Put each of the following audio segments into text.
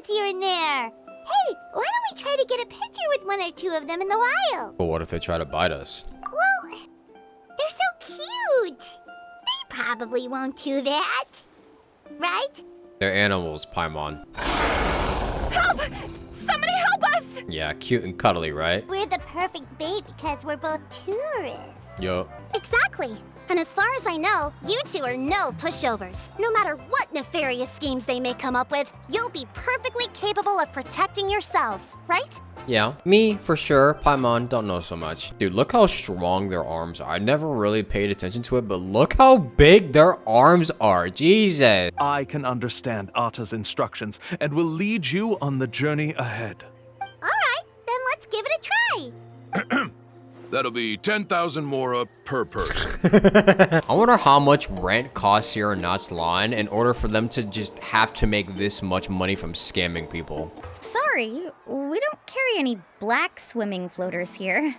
flowers here and there. Hey, why don't we try to get a picture with one or two of them in the wild? But what if they try to bite us? Well, they're so cute. They probably won't do that. Right? They're animals, Paimon. Help! Somebody help us! Yeah, cute and cuddly, right? We're the perfect bait because we're both tourists. Yup. Exactly. And as far as I know, you two are no pushovers. No matter what nefarious schemes they may come up with, you'll be perfectly capable of protecting yourselves, right? Yeah, me, for sure. Paimon, don't know so much. Dude, look how strong their arms are. I never really paid attention to it, but look how big their arms are. Jesus. I can understand Atta's instructions and will lead you on the journey ahead. Alright, then let's give it a try. That'll be 10,000 mora per person. I wonder how much rent costs here in Natlan in order for them to just have to make this much money from scamming people. Sorry, we don't carry any black swimming floaters here.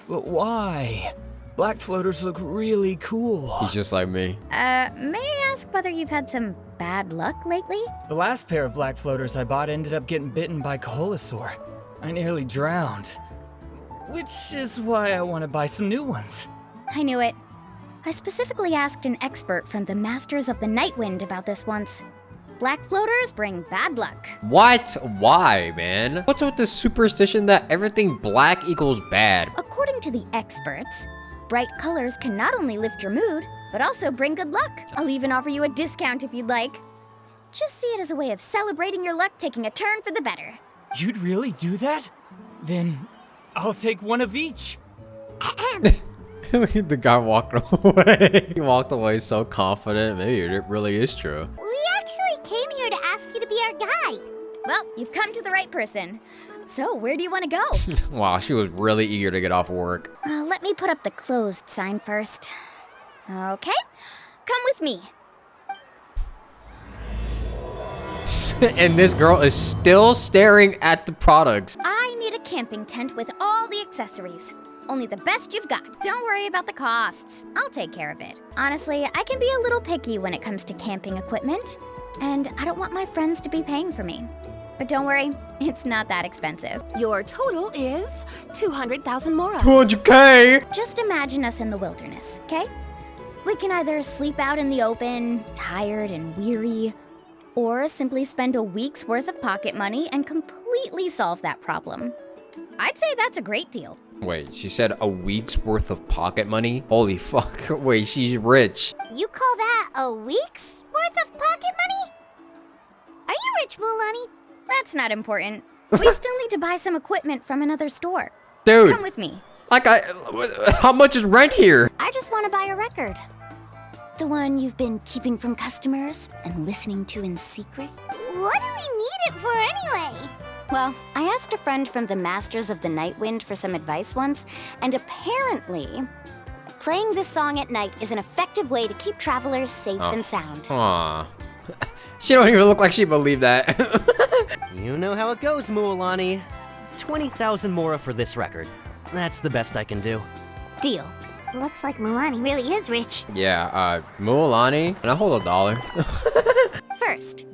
But why? Black floaters look really cool. He's just like me. May I ask whether you've had some bad luck lately? The last pair of black floaters I bought ended up getting bitten by Koholosaur. I nearly drowned. Which is why I want to buy some new ones. I knew it. I specifically asked an expert from the Masters of the Nightwind about this once. Black floaters bring bad luck. What? Why, man? What's with this superstition that everything black equals bad? According to the experts, bright colors can not only lift your mood, but also bring good luck. I'll even offer you a discount if you'd like. Just see it as a way of celebrating your luck taking a turn for the better. You'd really do that? Then I'll take one of each. The guy walked away. He walked away so confident. Maybe it really is true. We actually came here to ask you to be our guide. Well, you've come to the right person. So, where do you want to go? Wow, she was really eager to get off work. Let me put up the closed sign first. Okay, come with me. And this girl is still staring at the products. I need a camping tent with all the accessories. Only the best you've got. Don't worry about the costs. I'll take care of it. Honestly, I can be a little picky when it comes to camping equipment, and I don't want my friends to be paying for me. But don't worry, it's not that expensive. Your total is 200,000 mora. 200K! Just imagine us in the wilderness, okay? We can either sleep out in the open, tired and weary, or simply spend a week's worth of pocket money and completely solve that problem. I'd say that's a great deal. Wait, she said a week's worth of pocket money? Holy fuck, wait, she's rich. You call that a week's worth of pocket money? Are you rich, Mulani? That's not important. We still need to buy some equipment from another store. Dude, Come with me. how much is rent here? I just want to buy a record. The one you've been keeping from customers and listening to in secret? What do we need it for anyway? Well, I asked a friend from the Masters of the Nightwind for some advice once, and apparently, playing this song at night is an effective way to keep travelers safe and sound. Aww. She don't even look like she believed that. You know how it goes, Mualani. 20,000 mora for this record. That's the best I can do. Deal. Looks like Mulani really is rich. Yeah, Mualani, and I hold $1. First,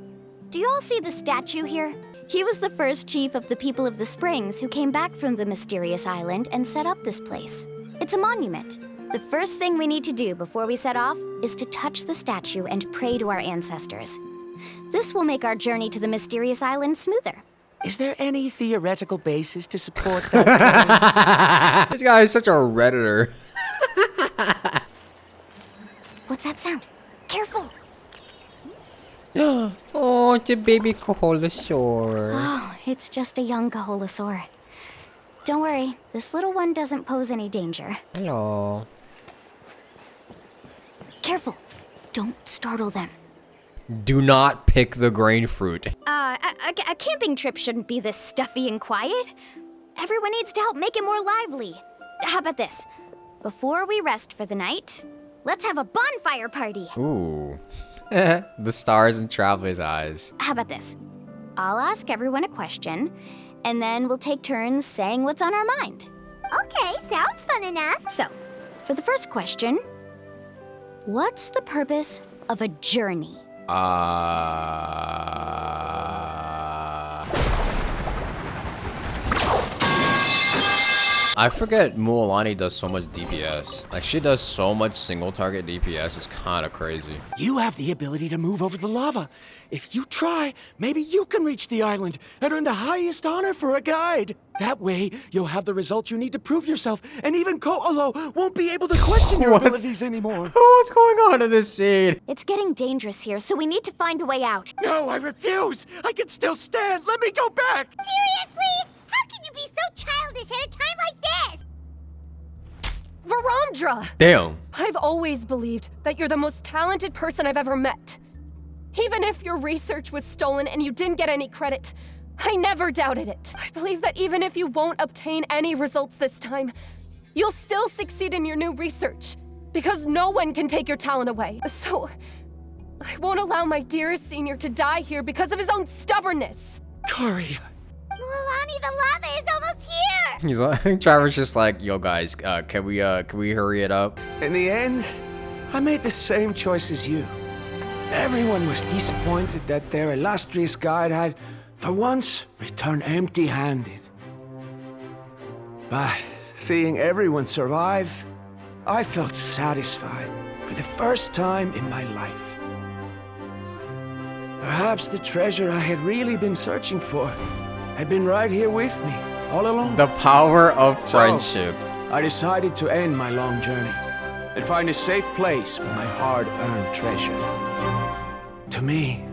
do you all see the statue here? He was the first chief of the people of the Springs who came back from the mysterious island and set up this place. It's a monument. The first thing we need to do before we set off is to touch the statue and pray to our ancestors. This will make our journey to the mysterious island smoother. Is there any theoretical basis to support that? This guy is such a Redditor. What's that sound? Careful! Oh, it's a baby Koholosaur. Oh, it's just a young Koholosaur. Don't worry, this little one doesn't pose any danger. Hello. Careful! Don't startle them. Do not pick the grain fruit. A camping trip shouldn't be this stuffy and quiet. Everyone needs to help make it more lively. How about this? Before we rest for the night, let's have a bonfire party. Ooh. The stars in Traveler's eyes. How about this? I'll ask everyone a question, and then we'll take turns saying what's on our mind. Okay, sounds fun enough. So, for the first question, what's the purpose of a journey? I forget Mualani does so much DPS. Like, she does so much single target DPS. It's kind of crazy. You have the ability to move over the lava. If you try, maybe you can reach the island and earn the highest honor for a guide. That way, you'll have the results you need to prove yourself, and even Ko'olo won't be able to question your abilities anymore. What's going on in this scene? It's getting dangerous here, so we need to find a way out. No, I refuse. I can still stand. Let me go back. Seriously? How can you be so childish at a time like this? Verandra! Damn. I've always believed that you're the most talented person I've ever met. Even if your research was stolen and you didn't get any credit, I never doubted it. I believe that even if you won't obtain any results this time, you'll still succeed in your new research, because no one can take your talent away. So, I won't allow my dearest senior to die here because of his own stubbornness. Karia. Mualani, the lava is almost here! He's like, Trevor's just like, yo guys, can we hurry it up? In the end, I made the same choice as you. Everyone was disappointed that their illustrious guide had, for once, returned empty-handed. But seeing everyone survive, I felt satisfied for the first time in my life. Perhaps the treasure I had really been searching for had been right here with me, all along. The power of friendship. I decided to end my long journey and find a safe place for my hard-earned treasure. To me,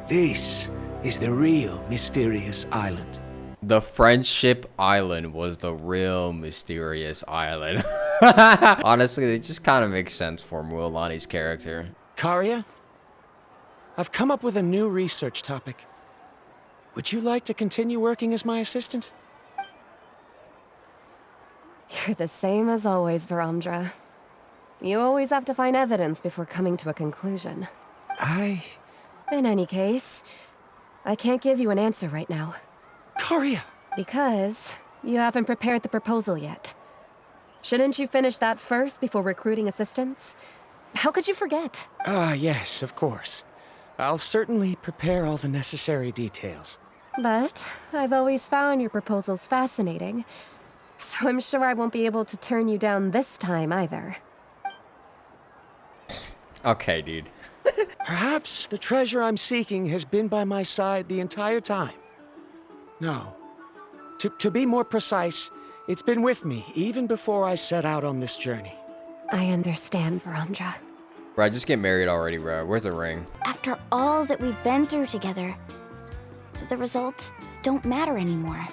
this is the real mysterious island. The Friendship Island was the real mysterious island. Honestly, it just kind of makes sense for Mualani's character. Karia, I've come up with a new research topic. Would you like to continue working as my assistant? You're the same as always, Verandra. You always have to find evidence before coming to a conclusion. In any case, I can't give you an answer right now. Karia! Because you haven't prepared the proposal yet. Shouldn't you finish that first before recruiting assistants? How could you forget? Yes, of course. I'll certainly prepare all the necessary details. But I've always found your proposals fascinating, so I'm sure I won't be able to turn you down this time either. Okay, dude. Perhaps the treasure I'm seeking has been by my side the entire time. No. To be more precise, it's been with me even before I set out on this journey. I understand, Verandra. Bro, just get married already, bro. Where's the ring? After all that we've been through together, the results don't matter anymore.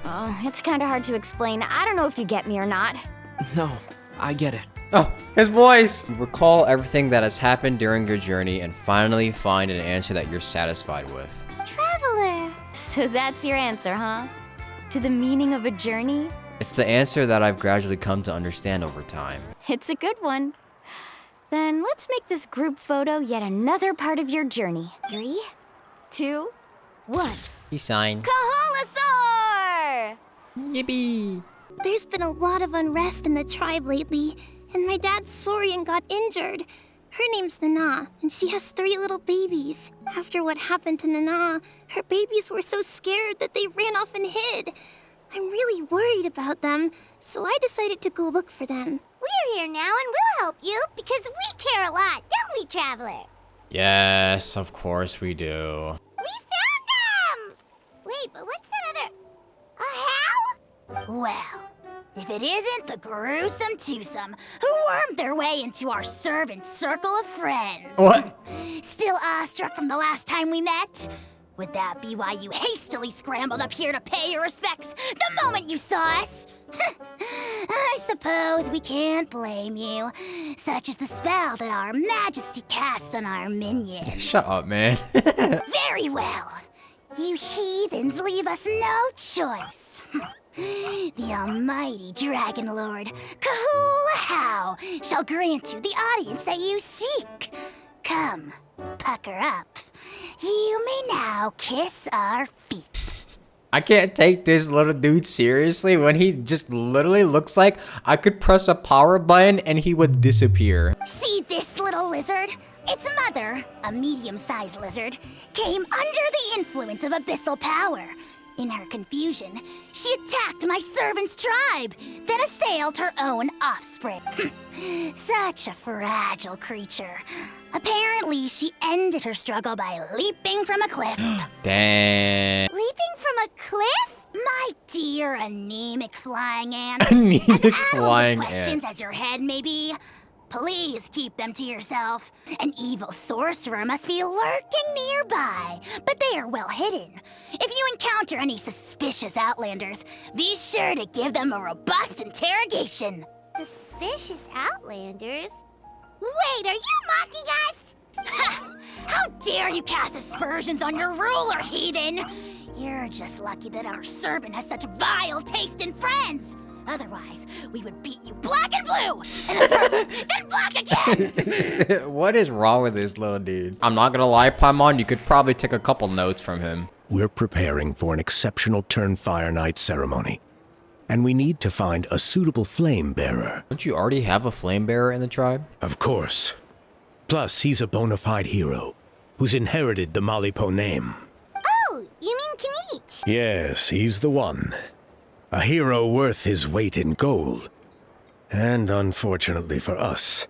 Oh, it's kind of hard to explain. I don't know if you get me or not. No, I get it. Oh, his voice! You recall everything that has happened during your journey and finally find an answer that you're satisfied with. Traveler! So that's your answer, huh? To the meaning of a journey? It's the answer that I've gradually come to understand over time. It's a good one. Then let's make this group photo yet another part of your journey. 3, 2, 1. He signed. Kaholasaur! Yippee! There's been a lot of unrest in the tribe lately, and my dad Sorian got injured. Her name's Nana, and she has 3 little babies. After what happened to Nana, her babies were so scared that they ran off and hid. I'm really worried about them, so I decided to go look for them. We're here now and we'll help you, because we care a lot, don't we, Traveler? Yes, of course we do. We found them! Wait, but what's that other... a how? Well, if it isn't the gruesome twosome who wormed their way into our servant circle of friends. What? Still awestruck from the last time we met? Would that be why you hastily scrambled up here to pay your respects the moment you saw us? I suppose we can't blame you. Such is the spell that our majesty casts on our minions. Shut up, man. Very well. You heathens leave us no choice. The almighty Dragon Lord, Kahula shall grant you the audience that you seek. Come, pucker up. You may now kiss our feet. I can't take this little dude seriously when he just literally looks like I could press a power button and he would disappear. See this little lizard? Its mother, a medium-sized lizard, came under the influence of abyssal power. In her confusion, she attacked my servant's tribe, then assailed her own offspring. Such a fragile creature. Apparently, she ended her struggle by leaping from a cliff. Damn. Leaping from a cliff? My dear anemic flying ant. Anemic as flying questions ant. as your head may be, please keep them to yourself. An evil sorcerer must be lurking nearby, but they are well hidden. If you encounter any suspicious outlanders, be sure to give them a robust interrogation. Suspicious outlanders? Wait, are you mocking us? How dare you cast aspersions on your ruler, heathen! You're just lucky that our servant has such vile taste in friends. Otherwise, we would beat you black and blue, and then purple, then black again! What is wrong with this little dude? I'm not gonna lie, Paimon, you could probably take a couple notes from him. We're preparing for an exceptional Turnfire Night ceremony, and we need to find a suitable flame bearer. Don't you already have a flame bearer in the tribe? Of course. Plus, he's a bona fide hero who's inherited the Malipo name. Oh, you mean Kanich? Yes, he's the one. A hero worth his weight in gold. And unfortunately for us,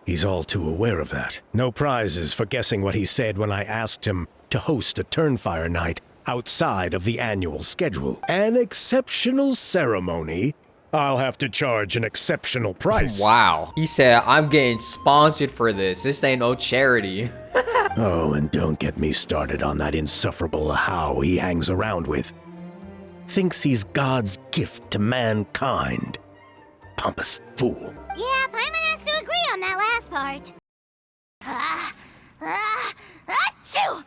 he's all too aware of that. No prizes for guessing what he said when I asked him to host a Turnfire Night outside of the annual schedule. An exceptional ceremony? I'll have to charge an exceptional price. Wow. He said, I'm getting sponsored for this. This ain't no charity. Oh, and don't get me started on that insufferable How he hangs around with. Thinks he's God's gift to mankind. Pompous fool. Yeah, Paimon has to agree on that last part. Achoo!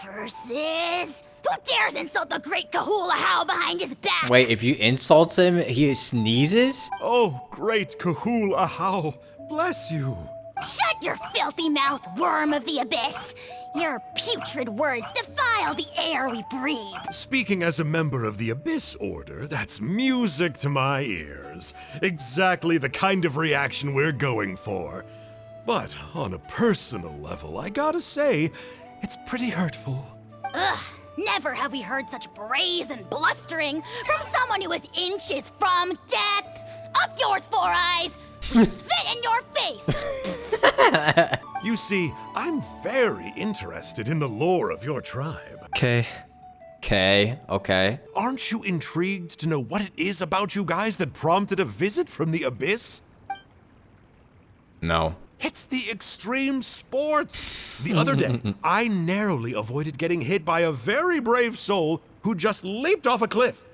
Curses! Who dares insult the great Kahula How behind his back? Wait, if you insult him, he sneezes? Oh, great Kahul Ahau, bless you. Shut your filthy mouth, worm of the abyss! Your putrid words defile the air we breathe. Speaking as a member of the Abyss Order, that's music to my ears. Exactly the kind of reaction we're going for. But on a personal level, I gotta say, it's pretty hurtful. Ugh, never have we heard such brazen blustering from someone who is inches from death. Up yours, Four Eyes! We spit in your face! You see, I'm very interested in the lore of your tribe. Okay. Okay. Aren't you intrigued to know what it is about you guys that prompted a visit from the Abyss? No. It's the extreme sports! The other day, I narrowly avoided getting hit by a very brave soul who just leaped off a cliff.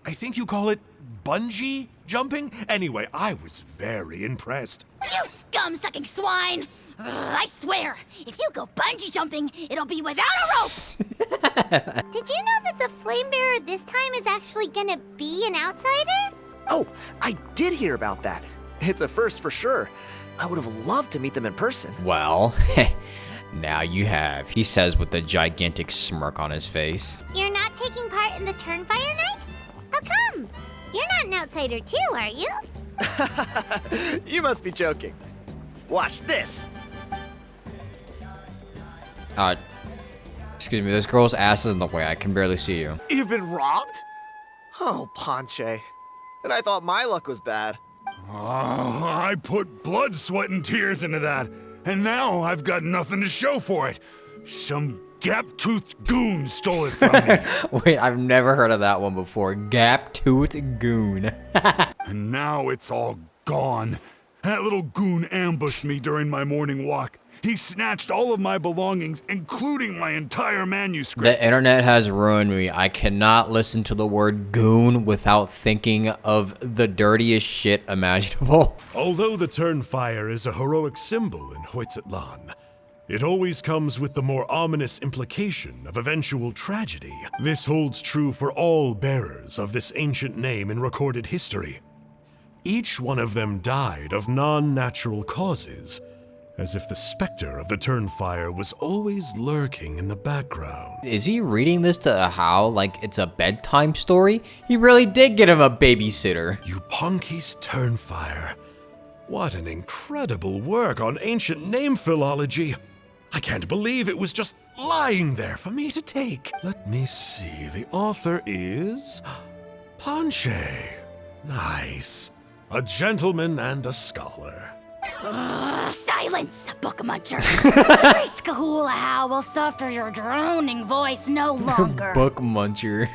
I think you call it bungee jumping? Anyway, I was very impressed. You scum-sucking swine! Ugh, I swear, if you go bungee jumping, it'll be without a rope! Did you know that the flame bearer this time is actually gonna be an outsider? Oh, I did hear about that. It's a first for sure. I would have loved to meet them in person. Well, now you have, he says with a gigantic smirk on his face. You're not taking part in the Turnfire Night? How come? You're not an outsider too, are you? You must be joking. Watch this. Excuse me, this girl's ass is in the way. I can barely see you. You've been robbed? Oh, Ponche. And I thought my luck was bad. Oh, I put blood, sweat, and tears into that, and now I've got nothing to show for it. Some gap-toothed goon stole it from me. Wait, I've never heard of that one before. Gap-toothed goon. And now it's all gone. That little goon ambushed me during my morning walk. He snatched all of my belongings, including my entire manuscript. The internet has ruined me. I cannot listen to the word goon without thinking of the dirtiest shit imaginable. Although the Turnfire is a heroic symbol in Huitzatlan, it always comes with the more ominous implication of eventual tragedy. This holds true for all bearers of this ancient name in recorded history. Each one of them died of non-natural causes, as if the specter of the Turnfire was always lurking in the background. Is he reading this to How like it's a bedtime story? He really did get him a babysitter. Yupanqui's Turnfire. What an incredible work on ancient name philology. I can't believe it was just lying there for me to take. Let me see. The author is Planche. Nice. A gentleman and a scholar. Silence, book muncher. Great Kahula will suffer your droning voice no longer. Book muncher.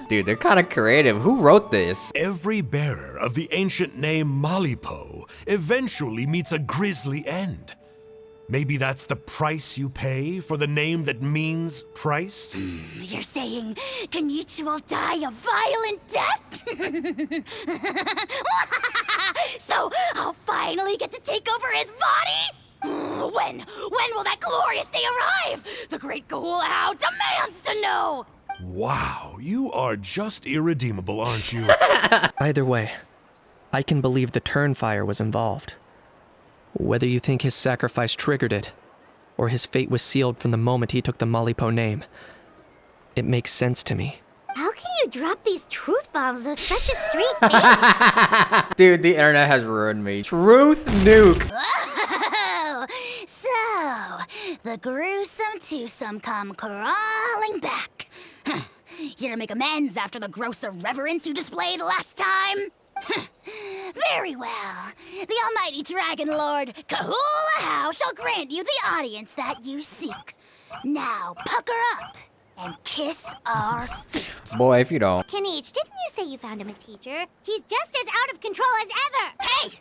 Dude, they're kind of creative. Who wrote this? Every bearer of the ancient name Malipo eventually meets a grisly end. Maybe that's the price you pay for the name that means price? You're saying Kenichi will die a violent death? So I'll finally get to take over his body? When will that glorious day arrive? The great Kahula demands to know! Wow, you are just irredeemable, aren't you? Either way, I can believe the turn fire was involved. Whether you think his sacrifice triggered it, or his fate was sealed from the moment he took the Malipo name, it makes sense to me. How can you drop these truth bombs with such a straight face? Dude, the internet has ruined me. Truth nuke. Oh, so the gruesome twosome come crawling back. Here to make amends after the gross irreverence you displayed last time? Very well. The almighty Dragon Lord, Kahula shall grant you the audience that you seek. Now, pucker up and kiss our feet. Boy, if you don't. Kenichi, didn't you say you found him a teacher? He's just as out of control as ever! Hey!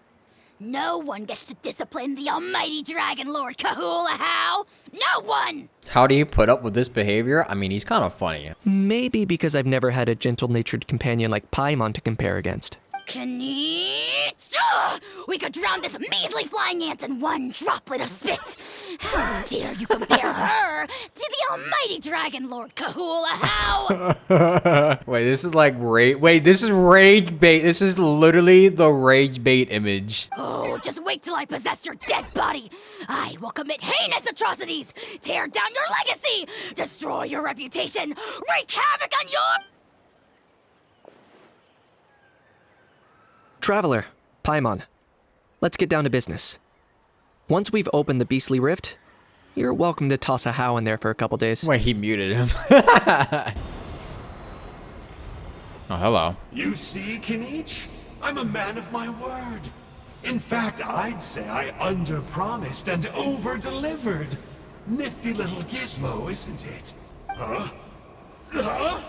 No one gets to discipline the almighty Dragon Lord Kahula. No one! How do you put up with this behavior? I mean, he's kind of funny. Maybe because I've never had a gentle-natured companion like Paimon to compare against. Kenichi! We could drown this measly flying ant in one droplet of spit! How dare you compare her to the almighty Dragon Lord Kahula? Wait, this is like Wait, this is rage bait. This is literally the rage bait image. Oh, just wait till I possess your dead body! I will commit heinous atrocities! Tear down your legacy! Destroy your reputation! Wreak havoc on your... Traveler, Paimon, let's get down to business. Once we've opened the beastly rift, you're welcome to toss a How in there for a couple days. Wait, he muted him. Oh, hello. You see, Kenichi? I'm a man of my word. In fact, I'd say I under-promised and over-delivered. Nifty little gizmo, isn't it? Huh? Huh?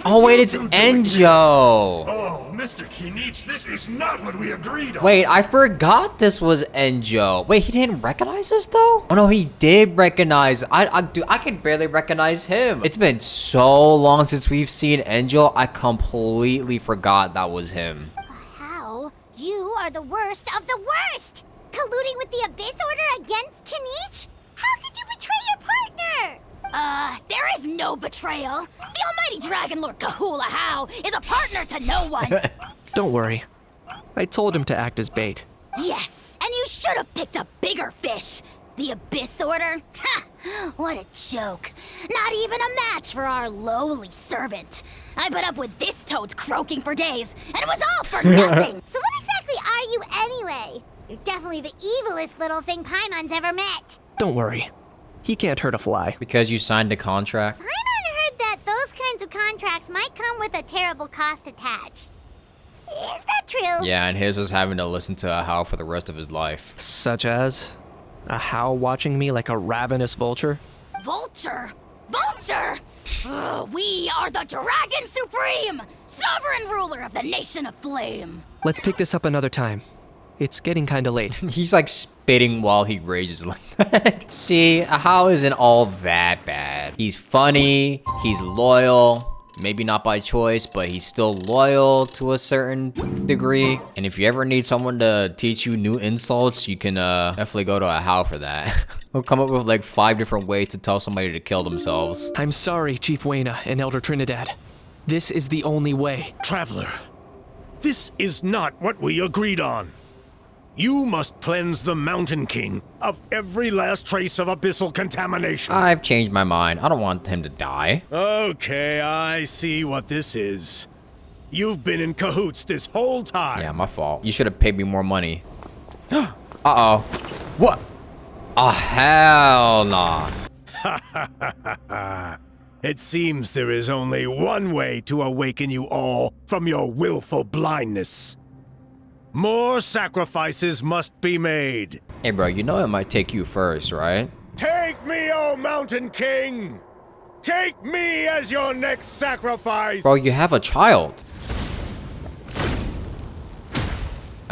Oh, wait, it's Enjo. Oh, Mr. Kenichi, this is not what we agreed on. Wait, I forgot this was Enjo. Wait, he didn't recognize us, though? Oh, no, he did recognize. Dude, I can barely recognize him. It's been so long since we've seen Enjo, I completely forgot that was him. How? You are the worst of the worst! Colluding with the Abyss Order against Kenichi? How could you betray your partner? There is no betrayal. The almighty Dragon Lord Kahula is a partner to no one. Don't worry. I told him to act as bait. Yes, and you should have picked a bigger fish. The Abyss Order? Ha! What a joke. Not even a match for our lowly servant. I put up with this toad's croaking for days, and it was all for nothing. So what exactly are you anyway? You're definitely the evilest little thing Paimon's ever met. Don't worry. He can't hurt a fly. Because you signed a contract? Paimon heard that those kinds of contracts might come with a terrible cost attached. Is that true? Yeah, and his is having to listen to a How for the rest of his life. Such as? A How watching me like a ravenous vulture? Vulture? Vulture? We are the Dragon Supreme! Sovereign ruler of the Nation of Flame! Let's pick this up another time. It's getting kinda late. He's like spitting while he rages like that. See, a How isn't all that bad. He's funny, he's loyal. Maybe not by choice, but he's still loyal to a certain degree. And if you ever need someone to teach you new insults, you can definitely go to a How for that. We'll come up with like 5 different ways to tell somebody to kill themselves. I'm sorry, Chief Wayna and Elder Trinidad. This is the only way. Traveler, this is not what we agreed on. You must cleanse the Mountain King of every last trace of abyssal contamination. I've changed my mind. I don't want him to die. Okay, I see what this is. You've been in cahoots this whole time. Yeah, my fault. You should have paid me more money. Uh-oh. What? Oh, hell nah. It seems there is only one way to awaken you all from your willful blindness. More sacrifices must be made. Hey, bro, you know it might take you first, right? Take me, O Mountain King! Take me as your next sacrifice! Bro, you have a child.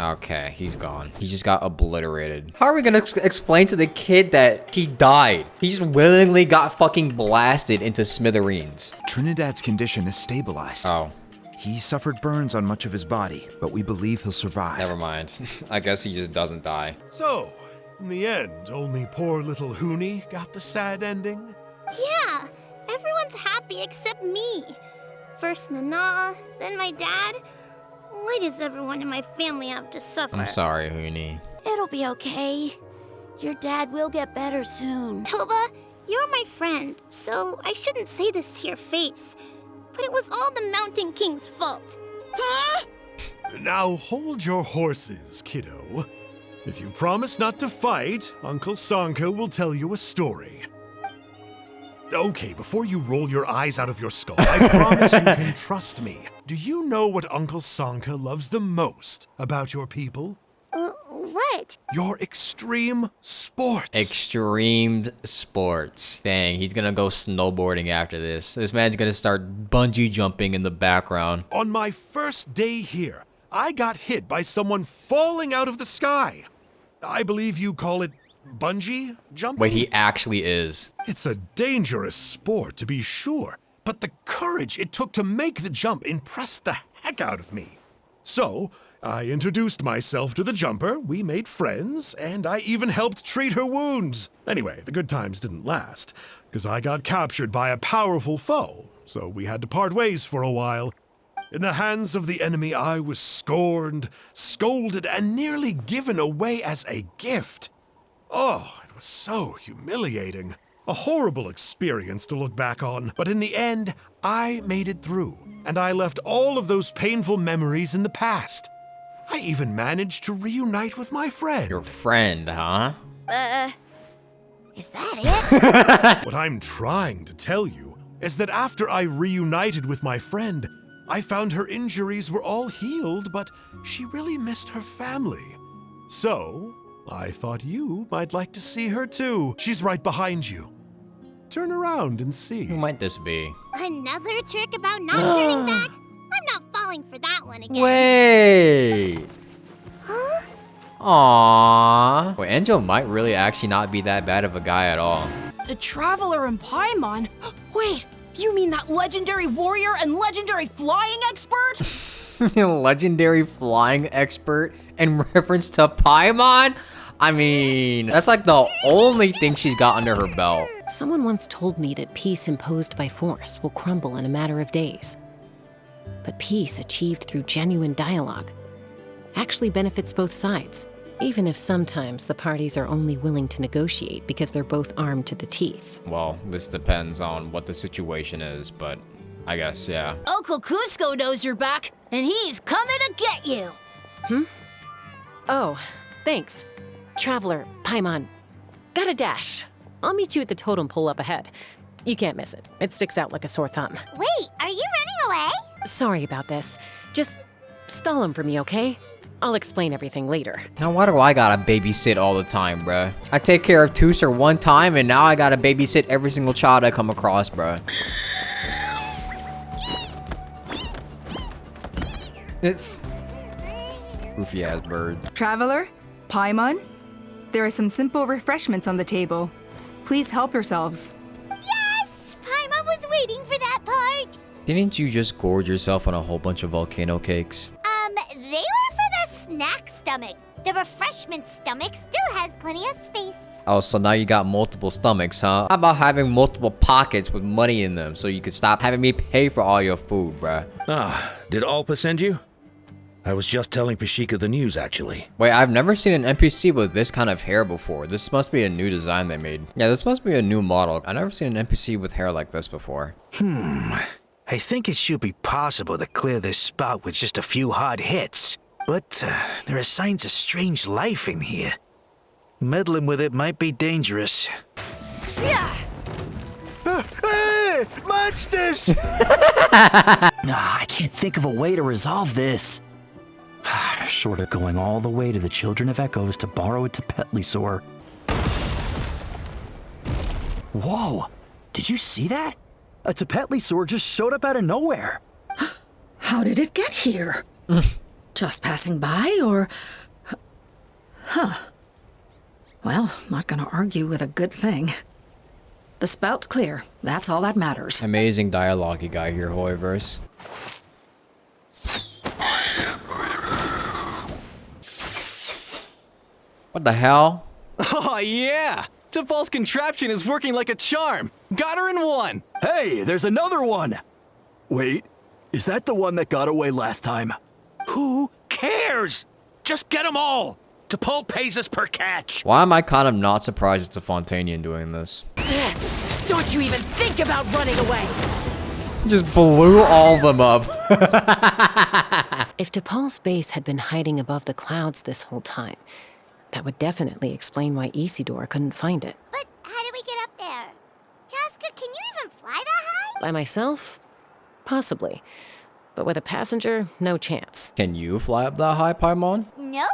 Okay, he's gone. He just got obliterated. How are we gonna explain to the kid that he died? He just willingly got fucking blasted into smithereens. Trinidad's condition is stabilized. Oh. He suffered burns on much of his body, but we believe he'll survive. Never mind. I guess he just doesn't die. So, in the end, only poor little Huni got the sad ending? Yeah, everyone's happy except me. First Nana, then my dad. Why does everyone in my family have to suffer? I'm sorry, Huni. It'll be okay. Your dad will get better soon. Toba, you're my friend, so I shouldn't say this to your face. But it was all the Mountain King's fault. Huh? Now hold your horses, kiddo. If you promise not to fight, Uncle Sanka will tell you a story. Okay, before you roll your eyes out of your skull, I promise you can trust me. Do you know what Uncle Sanka loves the most about your people? What? Your extreme sports. Extreme sports. Dang, he's gonna go snowboarding after this. This man's gonna start bungee jumping in the background. On my first day here, I got hit by someone falling out of the sky. I believe you call it bungee jumping? Wait, he actually is. It's a dangerous sport, to be sure, but the courage it took to make the jump impressed the heck out of me. So, I introduced myself to the jumper, we made friends, and I even helped treat her wounds. Anyway, the good times didn't last, because I got captured by a powerful foe, so we had to part ways for a while. In the hands of the enemy, I was scorned, scolded, and nearly given away as a gift. Oh, it was so humiliating. A horrible experience to look back on, but in the end, I made it through, and I left all of those painful memories in the past. I even managed to reunite with my friend. Your friend, huh? Is that it? What I'm trying to tell you is that after I reunited with my friend, I found her injuries were all healed, but she really missed her family. So, I thought you might like to see her too. She's right behind you. Turn around and see. Who might this be? Another trick about not turning back? I'm not falling for that one again. Wait. Huh? Aww. Wait, Angel might really actually not be that bad of a guy at all. The Traveler in Paimon? Wait, you mean that legendary warrior and legendary flying expert? Legendary flying expert in reference to Paimon? I mean, that's like the only thing she's got under her belt. Someone once told me that peace imposed by force will crumble in a matter of days. But peace achieved through genuine dialogue actually benefits both sides, even if sometimes the parties are only willing to negotiate because they're both armed to the teeth. Well, this depends on what the situation is, but I guess, yeah. Uncle Cusco knows you're back, and he's coming to get you. Hmm? Oh, thanks. Traveler, Paimon, gotta dash. I'll meet you at the totem pole up ahead. You can't miss it. It sticks out like a sore thumb. Wait, are you running away? Sorry about this. Just stall him for me, okay? I'll explain everything later. Now why do I gotta babysit all the time, bruh? I take care of Tooser one time, and now I gotta babysit every single child I come across, bruh. It's goofy ass birds. Traveler, Paimon, there are some simple refreshments on the table. Please help yourselves. Yes! Paimon was waiting for that part. Didn't you just gorge yourself on a whole bunch of volcano cakes? They were for the snack stomach. The refreshment stomach still has plenty of space. Oh, so now you got multiple stomachs, huh? How about having multiple pockets with money in them so you could stop having me pay for all your food, bruh? Ah, did Alpa send you? I was just telling Pashika the news, actually. Wait, I've never seen an NPC with this kind of hair before. This must be a new design they made. Yeah, this must be a new model. I've never seen an NPC with hair like this before. I think it should be possible to clear this spot with just a few hard hits. But there are signs of strange life in here. Meddling with it might be dangerous. Yeah. touch this! I can't think of a way to resolve this. Short of going all the way to the Children of Echoes to borrow a Tepetli sword. Whoa! Did you see that? A Tepetli sword just showed up out of nowhere. How did it get here? Just passing by, or... Huh. Well, not gonna argue with a good thing. The spout's clear. That's all that matters. Amazing dialogue you got here, Hoyverse. What the hell? Oh, yeah! Topal's contraption is working like a charm. Got her in one. Hey, there's another one! Wait, is that the one that got away last time? Who cares? Just get them all. Topal pays us per catch. Why am I kind of not surprised it's a Fontanian doing this? Don't you even think about running away! Just blew all of them up. If Topal's base had been hiding above the clouds this whole time, that would definitely explain why Isidore couldn't find it. But how did we get up there? Jaska, can you even fly that high? By myself? Possibly. But with a passenger, no chance. Can you fly up that high, Paimon? Nope.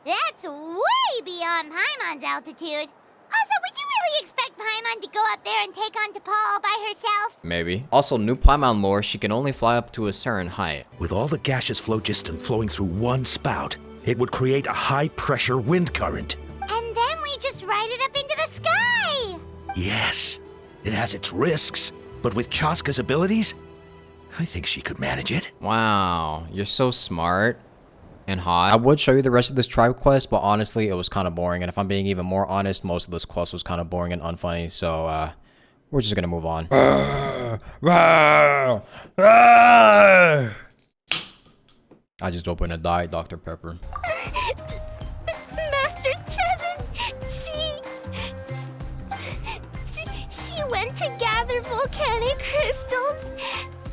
That's way beyond Paimon's altitude. Also, would you really expect Paimon to go up there and take on Topal all by herself? Maybe. Also, new Paimon lore, she can only fly up to a certain height. With all the gaseous phlogiston flowing through one spout, it would create a high-pressure wind current. And then we just ride it up into the sky! Yes, it has its risks, but with Chaska's abilities, I think she could manage it. Wow, you're so smart and hot. I would show you the rest of this tribe quest, but honestly, it was kind of boring. And if I'm being even more honest, most of this quest was kind of boring and unfunny. So, we're just gonna move on. I just opened a Diet Dr. Pepper. Master Chevin, she went to gather volcanic crystals,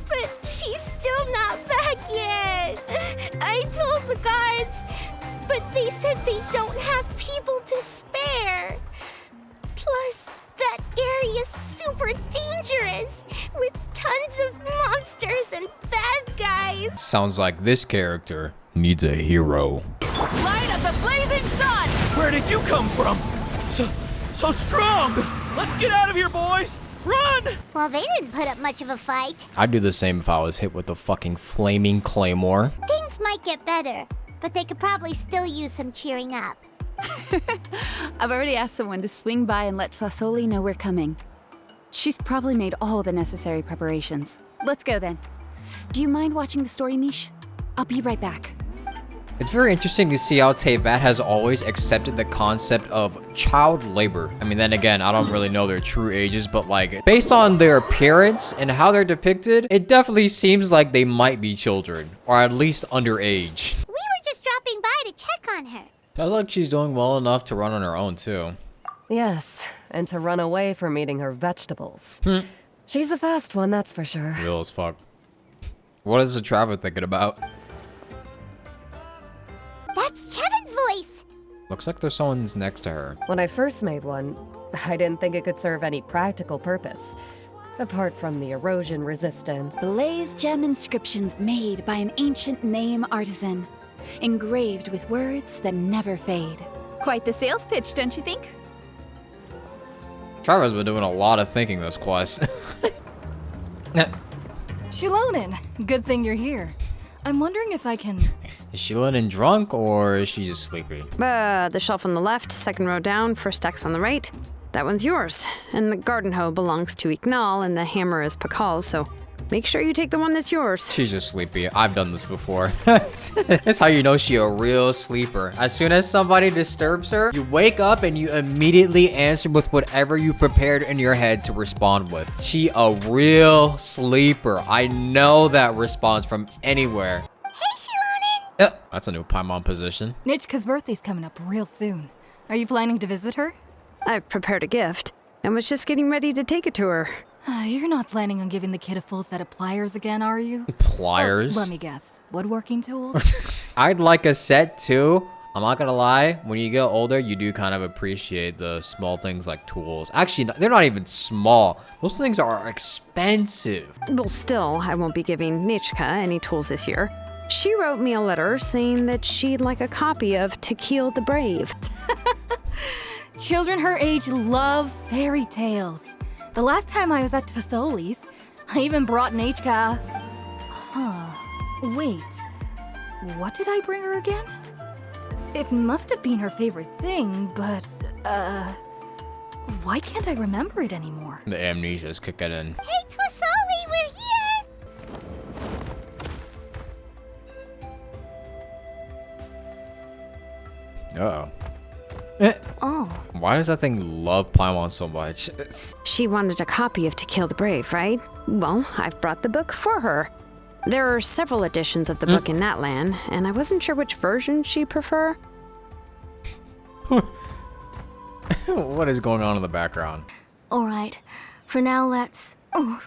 but she's still not back yet. I told the guards, but they said they don't have people to spare. Plus, that area's super dangerous, with tons of monsters and bad guys. Sounds like this character needs a hero. Light of the blazing sun! Where did you come from? So strong! Let's get out of here, boys! Run! Well, they didn't put up much of a fight. I'd do the same if I was hit with a fucking flaming claymore. Things might get better, but they could probably still use some cheering up. I've already asked someone to swing by and let Sasoli know we're coming. She's probably made all the necessary preparations. Let's go then. Do you mind watching the story, Mish? I'll be right back. It's very interesting to see how Teyvat has always accepted the concept of child labor. I mean, then again, I don't really know their true ages, but like, based on their appearance and how they're depicted, it definitely seems like they might be children, or at least underage. We were just dropping by to check on her. Sounds like she's doing well enough to run on her own, too. Yes, and to run away from eating her vegetables. She's a fast one, that's for sure. Real as fuck. What is the Traveler thinking about? That's Chevin's voice! Looks like there's someone's next to her. When I first made one, I didn't think it could serve any practical purpose, apart from the erosion resistance. Blaze gem inscriptions made by an ancient name artisan, engraved with words that never fade. Quite the sales pitch, don't you think? Traveler's been doing a lot of thinking this quest. Shilonen, good thing you're here. I'm wondering if I can... Is she letting drunk or is she just sleepy? The shelf on the left, second row down, first X on the right. That one's yours. And the garden hoe belongs to Ignal and the hammer is Pakal's, so make sure you take the one that's yours. She's just sleepy. I've done this before. That's how you know she a real sleeper. As soon as somebody disturbs her, you wake up and you immediately answer with whatever you prepared in your head to respond with. She a real sleeper. I know that response from anywhere. Hey, Shilonen! Yep, that's a new Paimon position. Nitchka's birthday's coming up real soon. Are you planning to visit her? I've prepared a gift and was just getting ready to take it to her. You're not planning on giving the kid a full set of pliers again, are you? Pliers? Let me guess. Woodworking tools? I'd like a set too I'm not gonna lie, when you get older, you do kind of appreciate the small things like tools. Actually, they're not even small. Those things are expensive. Well, still, I won't be giving Nichka any tools this year. She wrote me a letter saying that she'd like a copy of To Kill the Brave. Children her age love fairy tales. The last time I was at Tasoli's, I even brought Nachka. Huh. Wait. What did I bring her again? It must have been her favorite thing, but, why can't I remember it anymore? The amnesia's kicking in. Hey, Tasoli, we're here! Uh-oh. Oh. Why does that thing love Paimon so much? She wanted a copy of To Kill the Brave, right? Well, I've brought the book for her. There are several editions of the book in Natlan, and I wasn't sure which version she'd prefer. What is going on in the background? Alright. For now, let's... Oh.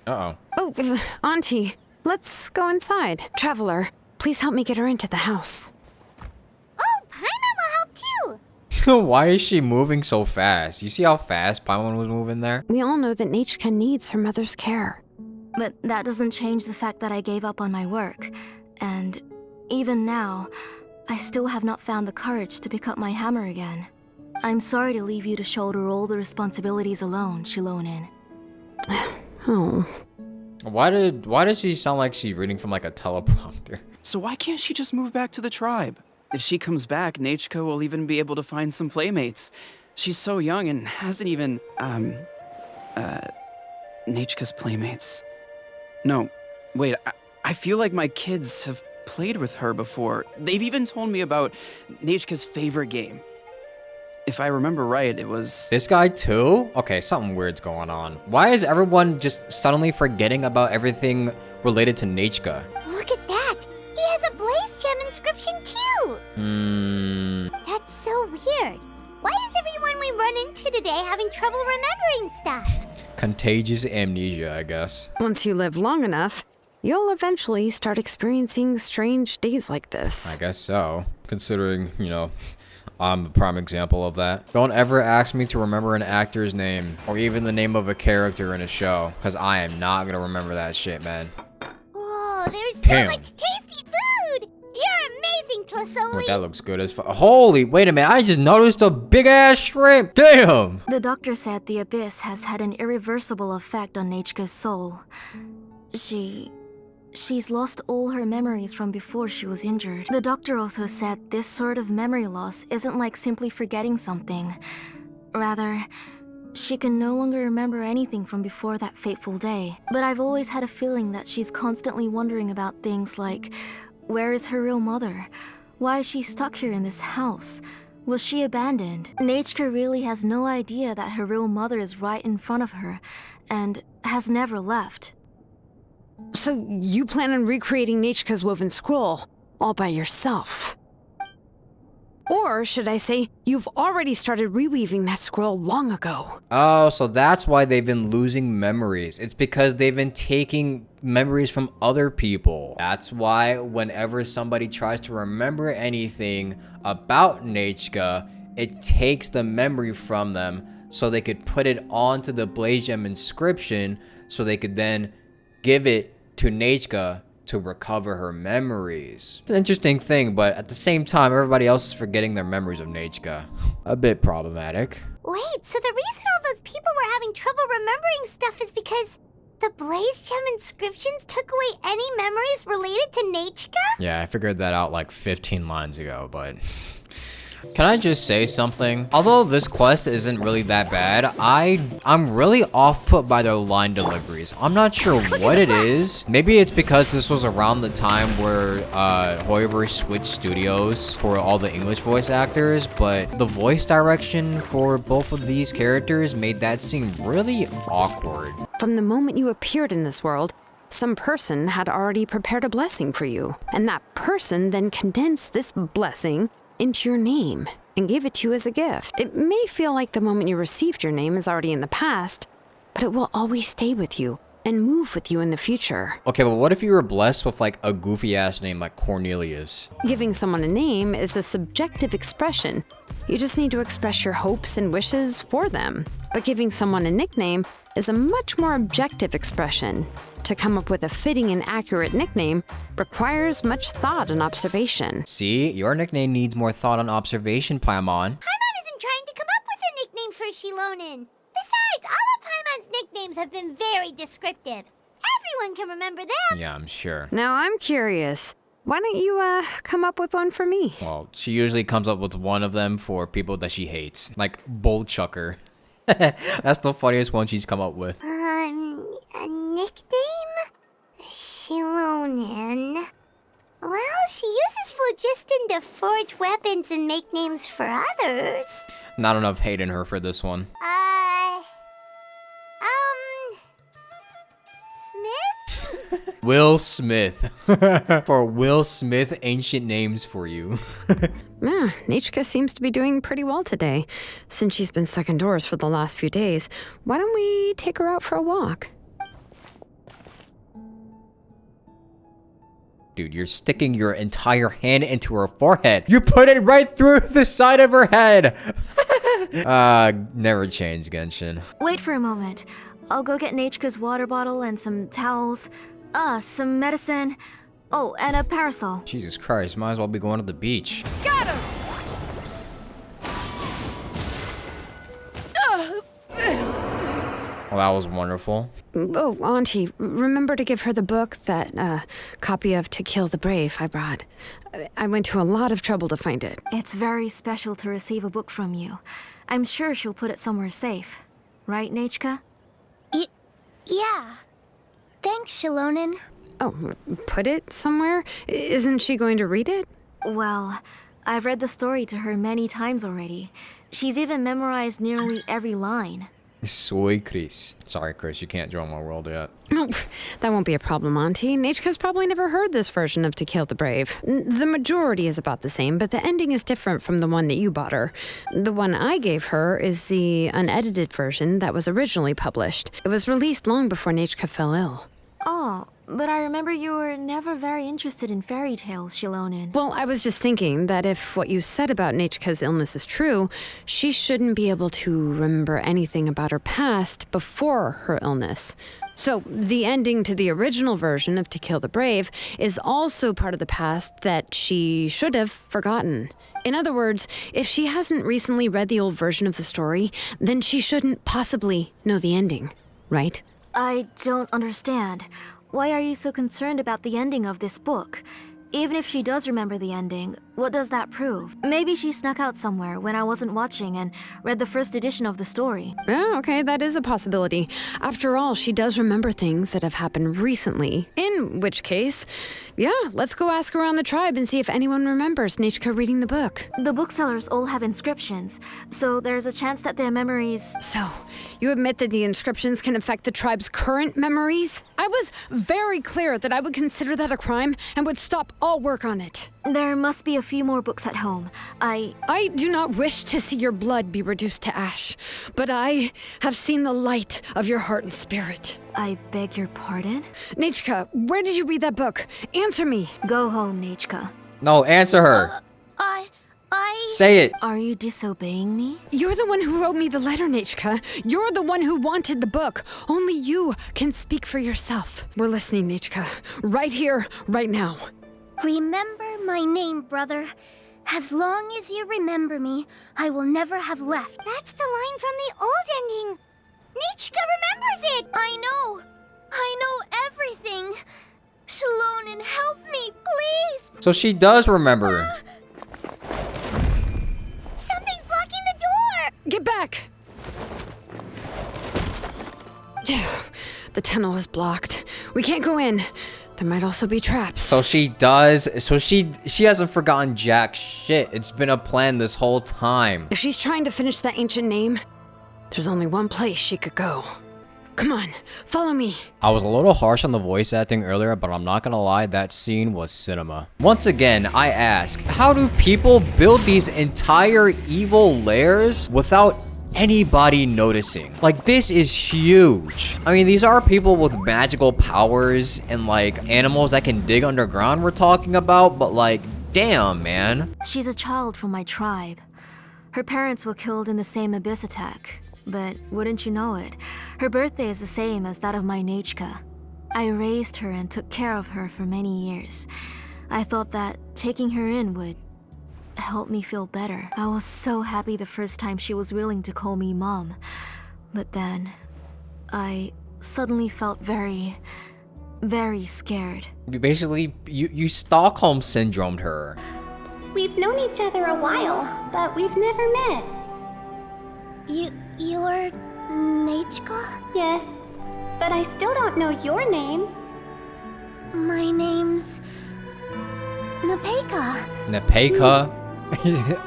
Uh-oh. Oh, Auntie, let's go inside. Traveler, please help me get her into the house. Oh, Paimon will help too! Why is she moving so fast? You see how fast Paimon was moving there? We all know that Nachka needs her mother's care. But that doesn't change the fact that I gave up on my work. And even now, I still have not found the courage to pick up my hammer again. I'm sorry to leave you to shoulder all the responsibilities alone, Shilonin. Oh. Why does she sound like she's reading from like a teleprompter? So why can't she just move back to the tribe? If she comes back, Nachka will even be able to find some playmates. She's so young and hasn't even, Nachka's playmates. No, wait, I feel like my kids have played with her before. They've even told me about Nachka's favorite game. If I remember right, it was... This guy too? Okay, something weird's going on. Why is everyone just suddenly forgetting about everything related to Nachka? Look at that! He has a blaze gem inscription too! That's so weird. Why is everyone we run into today having trouble remembering stuff? Contagious amnesia, I guess. Once you live long enough, you'll eventually start experiencing strange days like this. I guess so, considering, you know, I'm the prime example of that. Don't ever ask me to remember an actor's name or even the name of a character in a show, because I am not gonna remember that shit, man. Whoa, there's Damn. so much tasty food! You're amazing, Tasoli! Look, that looks good as fuck. Holy, wait a minute, I just noticed a big ass shrimp. Damn! The doctor said the abyss has had an irreversible effect on Nachka's soul. She's lost all her memories from before she was injured. The doctor also said this sort of memory loss isn't like simply forgetting something. Rather, she can no longer remember anything from before that fateful day. But I've always had a feeling that she's constantly wondering about things like, where is her real mother? Why is she stuck here in this house? Was she abandoned? Nachka really has no idea that her real mother is right in front of her, and has never left. So you plan on recreating Nachka's woven scroll all by yourself? Or should I say, you've already started reweaving that scroll long ago. Oh, so that's why they've been losing memories. It's because they've been taking memories from other people. That's why whenever somebody tries to remember anything about Nachka, it takes the memory from them so they could put it onto the Blaze Gem inscription so they could then give it to Nachka to recover her memories. It's an interesting thing, but at the same time, everybody else is forgetting their memories of Nachka. A bit problematic. Wait, so the reason all those people were having trouble remembering stuff is because the Blaze Gem inscriptions took away any memories related to Nachka? Yeah, I figured that out like 15 lines ago, but... Can I just say something? Although this quest isn't really that bad, I'm really off-put by their line deliveries. I'm not sure what it is. Maybe it's because this was around the time where Hoiver switched studios for all the English voice actors, but the voice direction for both of these characters made that seem really awkward. From the moment you appeared in this world, some person had already prepared a blessing for you, and that person then condensed this blessing into your name and gave it to you as a gift. It may feel like the moment you received your name is already in the past, but it will always stay with you, and move with you in the future. Okay, but what if you were blessed with like a goofy ass name like Cornelius? Giving someone a name is a subjective expression. You just need to express your hopes and wishes for them. But giving someone a nickname is a much more objective expression. To come up with a fitting and accurate nickname requires much thought and observation. See, your nickname needs more thought and observation, Paimon. Paimon isn't trying to come up with a nickname for Shilonen. Besides, all of Paimon's nicknames have been very descriptive. Everyone can remember them. Yeah, I'm sure. Now I'm curious. Why don't you, come up with one for me? Well, she usually comes up with one of them for people that she hates. Like Bull Chucker. That's the funniest one she's come up with. A nickname? Shilonen. Well, she uses phlogiston to forge weapons and make names for others. Not enough hate in her for this one. Smith? Will Smith. For Will Smith, ancient names for you. Yeah, Nichka seems to be doing pretty well today. Since she's been stuck indoors for the last few days, why don't we take her out for a walk? Dude, you're sticking your entire hand into her forehead. You put it right through the side of her head. Never change, Genshin. Wait for a moment. I'll go get Nachka's water bottle and some towels. Some medicine. Oh, and a parasol. Jesus Christ, might as well be going to the beach. Got him! Well, that was wonderful. Oh, Auntie, remember to give her the book, that copy of To Kill the Brave I brought. I went to a lot of trouble to find it. It's very special to receive a book from you. I'm sure she'll put it somewhere safe. Right, Nachka? Yeah. Thanks, Shilonen. Oh, put it somewhere? Isn't she going to read it? Well, I've read the story to her many times already. She's even memorized nearly every line. Soy Chris. Sorry, Chris, you can't join my world yet. No, that won't be a problem, Auntie. Nachka's probably never heard this version of To Kill the Brave. The majority is about the same, but the ending is different from the one that you bought her. The one I gave her is the unedited version that was originally published. It was released long before Nachka fell ill. Oh, but I remember you were never very interested in fairy tales, Shilonen. Well, I was just thinking that if what you said about Nachka's illness is true, she shouldn't be able to remember anything about her past before her illness. So, the ending to the original version of To Kill the Brave is also part of the past that she should have forgotten. In other words, if she hasn't recently read the old version of the story, then she shouldn't possibly know the ending, right? I don't understand. Why are you so concerned about the ending of this book? Even if she does remember the ending, what does that prove? Maybe she snuck out somewhere when I wasn't watching and read the first edition of the story. Yeah, okay, that is a possibility. After all, she does remember things that have happened recently. In which case, yeah, let's go ask around the tribe and see if anyone remembers Nachka reading the book. The booksellers all have inscriptions, so there's a chance that their memories... So, you admit that the inscriptions can affect the tribe's current memories? I was very clear that I would consider that a crime and would stop all work on it. There must be a few more books at home. I do not wish to see your blood be reduced to ash, but I have seen the light of your heart and spirit. I beg your pardon? Nachka, where did you read that book? Answer me. Go home, Nachka. No, answer her. Say it. Are you disobeying me? You're the one who wrote me the letter, Nachka. You're the one who wanted the book. Only you can speak for yourself. We're listening, Nachka. Right here, right now. Remember my name, brother. As long as you remember me, I will never have left. That's the line from the old ending. Nichka remembers it. I know everything. Shilonen, help me, please. So she does remember. Something's blocking the door. Get back. The tunnel is blocked. We can't go in. There might also be traps. So she does. So she hasn't forgotten jack shit. It's been a plan this whole time. If she's trying to finish that ancient name, there's only one place she could go. Come on, follow me. I was a little harsh on the voice acting earlier, but I'm not gonna lie, that scene was cinema. Once again, I ask, how do people build these entire evil lairs without anybody noticing. Like, this is huge. I mean, these are people with magical powers and like animals that can dig underground we're talking about, but like, damn, man. She's a child from my tribe. Her parents were killed in the same abyss attack. But wouldn't you know it, her birthday is the same as that of my Nechka. I raised her and took care of her for many years. I thought that taking her in would help me feel better. I was so happy the first time she was willing to call me Mom. But then, I suddenly felt very scared. Basically, you Stockholm syndromed her. We've known each other a while, but we've never met. You're Nechka? Yes, but I still don't know your name. My name's Nepeka. Nepeka?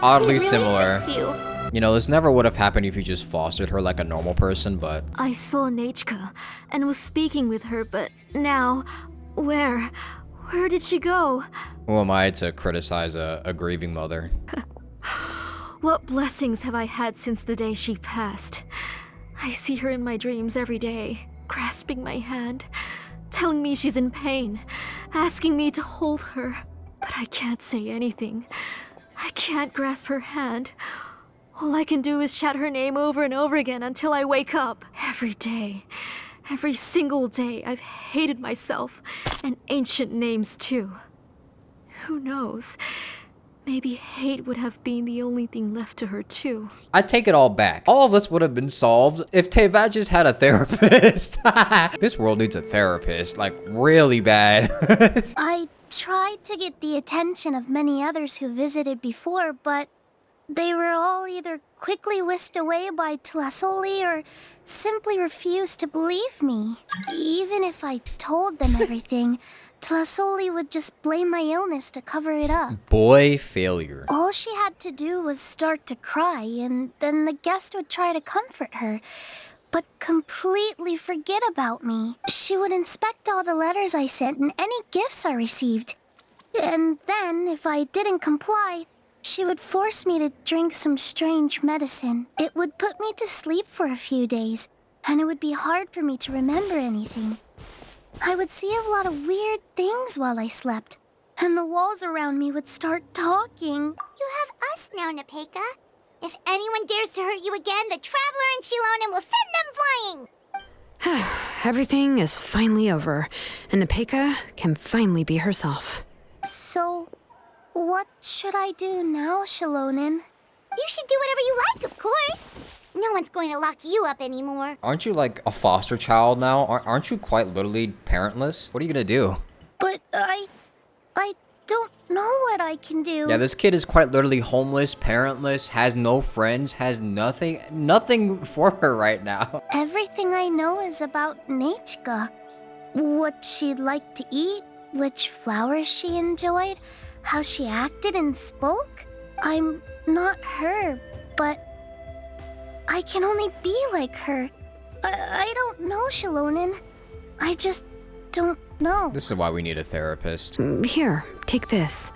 Oddly It really similar. suits you. You know, this never would have happened if you just fostered her like a normal person, but... I saw Nechka and was speaking with her, but now, where did she go? Who am I to criticize a grieving mother? What blessings have I had since the day she passed? I see her in my dreams every day, grasping my hand, telling me she's in pain, asking me to hold her. But I can't say anything. I can't grasp her hand. All I can do is shout her name over and over again until I wake up. Every day, every single day, I've hated myself, and ancient names too. Who knows? Maybe hate would have been the only thing left to her too. I take it all back. All of this would have been solved if Teyvat just had a therapist. This world needs a therapist, like really bad. I tried to get the attention of many others who visited before, but they were all either quickly whisked away by Tlasoli or simply refused to believe me. Even if I told them everything, Tlasoli would just blame my illness to cover it up. Boy failure. All she had to do was start to cry, and then the guest would try to comfort her, but completely forget about me. She would inspect all the letters I sent and any gifts I received. And then, if I didn't comply, she would force me to drink some strange medicine. It would put me to sleep for a few days, and it would be hard for me to remember anything. I would see a lot of weird things while I slept, and the walls around me would start talking. You have us now, Nepeka. If anyone dares to hurt you again, the Traveler and Shilonen will send them flying! Everything is finally over, and Nepeka can finally be herself. So, what should I do now, Shilonen? You should do whatever you like, of course. No one's going to lock you up anymore. Aren't you like a foster child now? Aren't you quite literally parentless? What are you gonna do? But I don't know what I can do. Yeah, this kid is quite literally homeless, parentless, has no friends, has nothing for her right now. Everything I know is about Nechka. What she liked to eat, which flowers she enjoyed, how she acted and spoke. I'm not her, but I can only be like her. I don't know, Shilonen. I just don't know. This is why we need a therapist. Here, take this.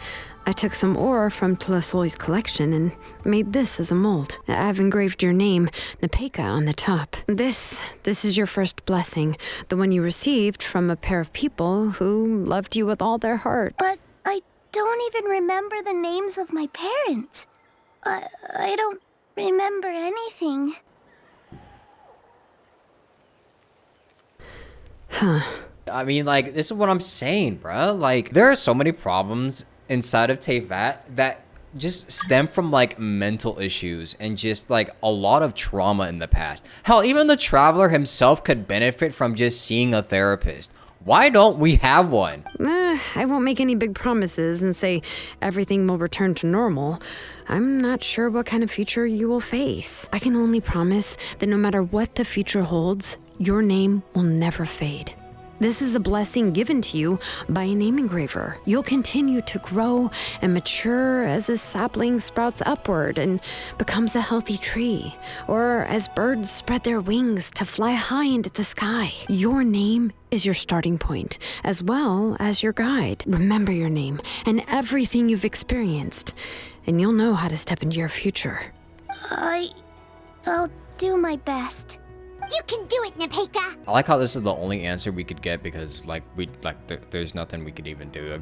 I took some ore from Tlasoli's collection and made this as a mold. I've engraved your name, Nepeka, on the top. This is your first blessing, the one you received from a pair of people who loved you with all their heart. But I don't even remember the names of my parents. I don't remember anything. Huh. I mean, like, this is what I'm saying, bruh. Like, there are so many problems inside of Teyvat that just stem from, like, mental issues and just, like, a lot of trauma in the past. Hell, even the Traveler himself could benefit from just seeing a therapist. Why don't we have one? I won't make any big promises and say everything will return to normal. I'm not sure what kind of future you will face. I can only promise that no matter what the future holds, your name will never fade. This is a blessing given to you by a name engraver. You'll continue to grow and mature as a sapling sprouts upward and becomes a healthy tree, or as birds spread their wings to fly high into the sky. Your name is your starting point, as well as your guide. Remember your name and everything you've experienced, and you'll know how to step into your future. I don't know. Shilonen, I'll do my best. You can do it, Nepeka! I like how this is the only answer we could get because there's nothing we could even do.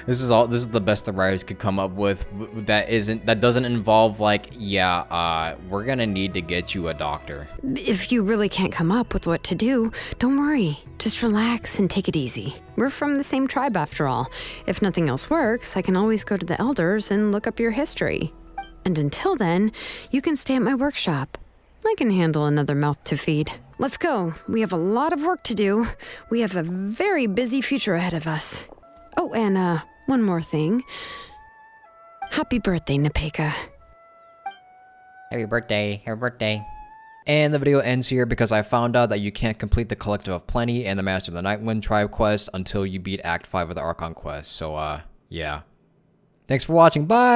This is the best the writers could come up with that doesn't involve like, yeah, we're gonna need to get you a doctor. If you really can't come up with what to do, don't worry. Just relax and take it easy. We're from the same tribe after all. If nothing else works, I can always go to the elders and look up your history. And until then, you can stay at my workshop. I can handle another mouth to feed. Let's go. We have a lot of work to do. We have a very busy future ahead of us. Oh, and one more thing. Happy birthday, Nepeka. Happy birthday, happy birthday. And the video ends here because I found out that you can't complete the Collective of Plenty and the Master of the Nightwind Tribe quest until you beat Act 5 of the Archon quest. So, yeah. Thanks for watching, bye!